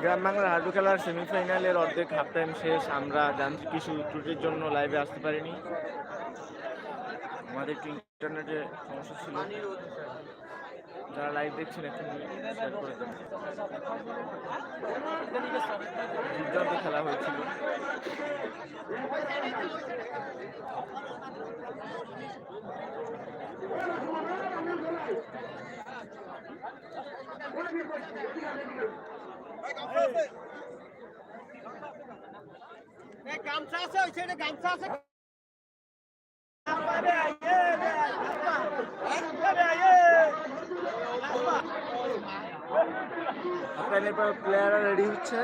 গ্রাম বাংলার হাডু খেলার সেমিফাইনালের অর্ধেক হাফ টাইম শেষ। আমরা যান্ত্রিক কিছু ত্রুটির জন্য লাইভে আসতে পারিনি। আমাদের একটু ইন্টারনেটে সমস্যা ছিল। যারা লাইভ দেখছেন একটু শেয়ার করে দেন। দুর্দান্ত খেলা হয়েছিল। গামছা আছে ওই সাইডে গামছা আছে আপনার প্লেয়াররা রেডি হচ্ছে।